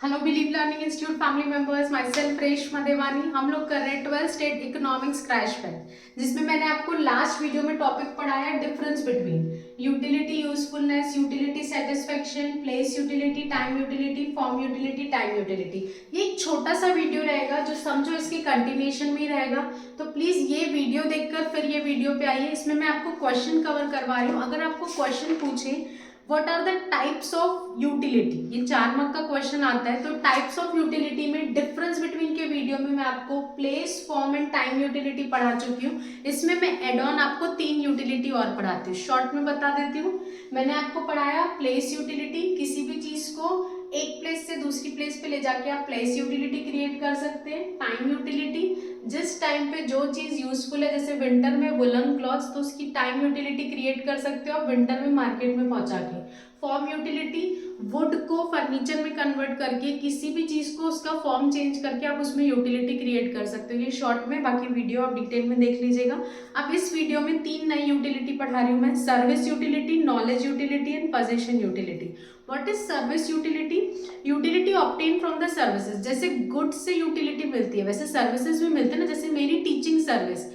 Hello believe learning institute family members, my self Reshma देवानी। हम लोग कर रहे हैं 12th state economics crash batch, जिसमें मैंने आपको लास्ट वीडियो में टॉपिक पढ़ाया difference between utility, usefulness, utility satisfaction, place utility, time utility, form utility, time utility. ये एक छोटा सा वीडियो रहेगा जो समझो इसकी कंटिन्यूएशन में ही रहेगा। तो प्लीज ये वीडियो देखकर फिर ये वीडियो पे आइए। इसमें मैं आपको क्वेश्चन कवर करवा रही हूँ। अगर आपको क्वेश्चन पूछे what are the types of utility, ये 4 मार्क का क्वेश्चन आता है, तो टाइप्स ऑफ यूटिलिटी में डिफरेंस बिटवीन के वीडियो में मैं आपको place, form and time utility पढ़ा चुकी हूँ। इसमें मैं एड ऑन आपको 3 यूटिलिटी और पढ़ाती हूँ। शॉर्ट में बता देती हूँ। मैंने आपको पढ़ाया प्लेस यूटिलिटी, किसी भी चीज को एक प्लेस से दूसरी प्लेस पे ले जाके आप प्लेस यूटिलिटी क्रिएट कर सकते हैं। टाइम यूटिलिटी, जिस टाइम पे जो चीज यूजफुल है, जैसे विंटर में वुलन क्लॉथ्स, तो उसकी टाइम यूटिलिटी क्रिएट कर सकते हो आप विंटर में मार्केट में पहुंचा के। फॉर्म यूटिलिटी, वुड को फर्नीचर में कन्वर्ट करके किसी भी चीज को उसका फॉर्म चेंज करके आप उसमें यूटिलिटी क्रिएट कर सकते हो। ये शॉर्ट में, बाकी वीडियो आप डिटेल में देख लीजिएगा। अब इस वीडियो में 3 नई यूटिलिटी पढ़ा रही हूँ मैं। Service utility, knowledge utility and position utility. What is service utility? Utility obtain from the services. जैसे गुड्स से यूटिलिटी मिलती है, वैसे सर्विसेज भी मिलते हैं ना। जैसे मेरी टीचिंग सर्विस,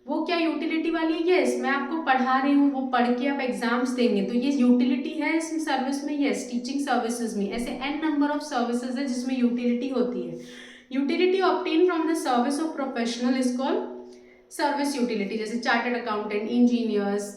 वो क्या यूटिलिटी वाली है? यस, मैं आपको पढ़ा रही हूँ, वो पढ़ के आप एग्जाम्स देंगे, तो ये यूटिलिटी है इस सर्विस में। यस, टीचिंग सर्विसेज में ऐसे एन नंबर ऑफ सर्विसेज है जिसमें यूटिलिटी होती है। Utility obtain from the service of professional is called service utility. जैसे चार्टर्ड अकाउंटेंट, इंजीनियर्स,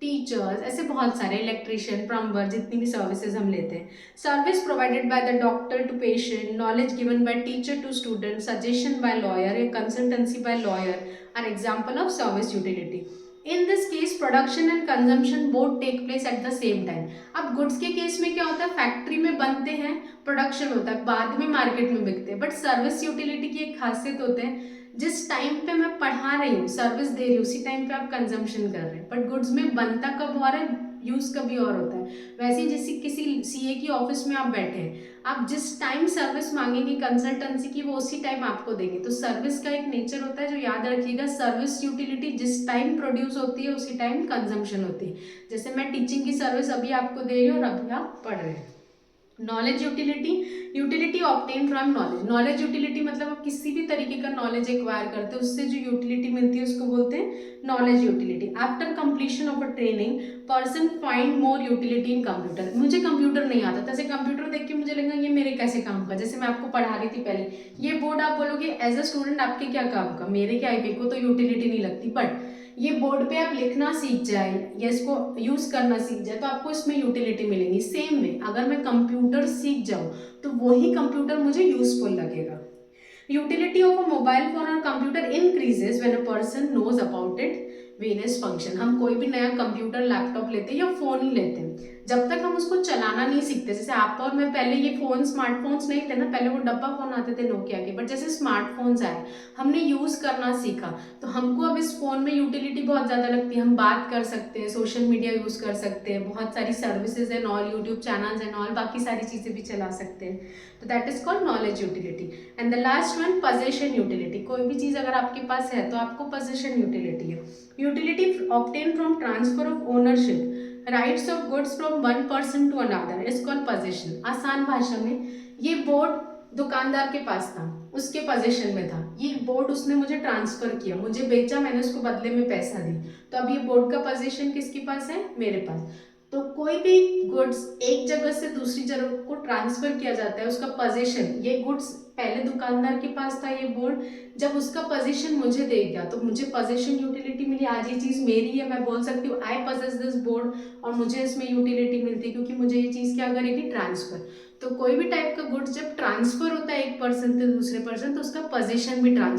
टीचर्स, ऐसे बहुत सारे, इलेक्ट्रिशियन, प्लम्बर, जितनी भी सर्विसेज हम लेते हैं। Service provided by the doctor to patient, knowledge given by teacher to student, suggestion by lawyer या consultancy by lawyer are example of service utility. In this case production and consumption both take place at the same time. अब goods के case में क्या होता है, factory में बनते हैं, प्रोडक्शन होता है, बाद में मार्केट में बिकते हैं। बट सर्विस यूटिलिटी की एक खासियत होते हैं, जिस टाइम पे मैं पढ़ा रही हूँ, सर्विस दे रही हूँ, उसी टाइम पे आप कंजम्पशन कर रहे हैं। बट गुड्स में बनता कब हो रहा है, यूज कभी और होता है। वैसे ही जैसे किसी सीए की ऑफिस में आप बैठे हैं, आप जिस टाइम सर्विस मांगेंगे कंसल्टेंसी की, वो उसी टाइम आपको देंगे। तो सर्विस का एक नेचर होता है जो याद रखिएगा, सर्विस यूटिलिटी जिस टाइम प्रोड्यूस होती है उसी टाइम कंजम्पशन होती है। जैसे मैं टीचिंग की सर्विस अभी आपको दे रही हूँ और अभी आप पढ़ रहे हैं। Knowledge utility, utility obtain from knowledge. Knowledge utility मतलब आप किसी भी तरीके का नॉलेज एक्वायर करते हैं, उससे जो यूटिलिटी मिलती है उसको बोलते हैं knowledge utility. After completion of a training person find more utility in computer. मुझे कंप्यूटर नहीं आता, जैसे कंप्यूटर देख के मुझे लगा ये मेरे कैसे काम का। जैसे मैं आपको पढ़ा रही थी पहले, ये बोर्ड आप बोलोगे एज अ स्टूडेंट आपके क्या काम का, मेरे क्या, मेरे को तो यूटिलिटी नहीं लगती। बट ये बोर्ड पे आप लिखना सीख जाए या इसको यूज करना सीख जाए तो आपको इसमें यूटिलिटी मिलेगी। सेम वे अगर मैं कंप्यूटर सीख जाऊं तो वही कंप्यूटर मुझे यूजफुल लगेगा। Utility of a mobile phone और computer increases when a person knows about it various function. हम कोई भी नया कंप्यूटर, लैपटॉप लेते हैं या फोन ही लेते हैं, जब तक हम उसको चलाना नहीं सीखते। जैसे आप और मैं, पहले ये फोन, स्मार्टफोन्स नहीं थे ना, पहले वो डब्बा फोन आते थे नोकिया के। बट जैसे स्मार्टफोन्स आए, हमने यूज करना सीखा, तो हमको अब इस फोन में यूटिलिटी बहुत ज्यादा लगती है। हम बात कर सकते हैं, सोशल मीडिया यूज कर सकते हैं, बहुत सारी services and all, YouTube channels and all, बाकी सारी चीजें भी चला सकते हैं। तो that is called knowledge utility. And the last one position utility. कोई भी चीज अगर आपके पास है तो आपको पोजीशन यूटिलिटी है। Utility obtain from transfer of ownership rights of goods from one person to another is called position. आसान भाषा में, ये बोर्ड दुकानदार के पास था, उसके पोजीशन में था, ये बोर्ड उसने मुझे ट्रांसफर किया, मुझे बेचा, मैंने उसको बदले में पैसा दी, तो अब ये बोर्ड का पोजीशन किसके पास है, मेरे पास। तो कोई भी गुड्स एक जगह से दूसरी जगह को ट्रांसफर किया जाता है, उसका पोजीशन, ये गुड्स पहले दुकानदार के पास था ये बोर्ड, जब उसका पोजीशन मुझे दे गया तो मुझे पोजीशन यूटिलिटी मिली। आज ये चीज मेरी है, मैं बोल सकती हूँ आई पोजेस दिस बोर्ड, और मुझे इसमें यूटिलिटी मिलती है क्योंकि मुझे ये चीज क्या करेगी, ट्रांसफर। तो कोई भी टाइप का गुड्स जब ट्रांसफर होता है एक पर्सन से दूसरे पर्सन, तो उसका पोजीशन भी ट्रांसफर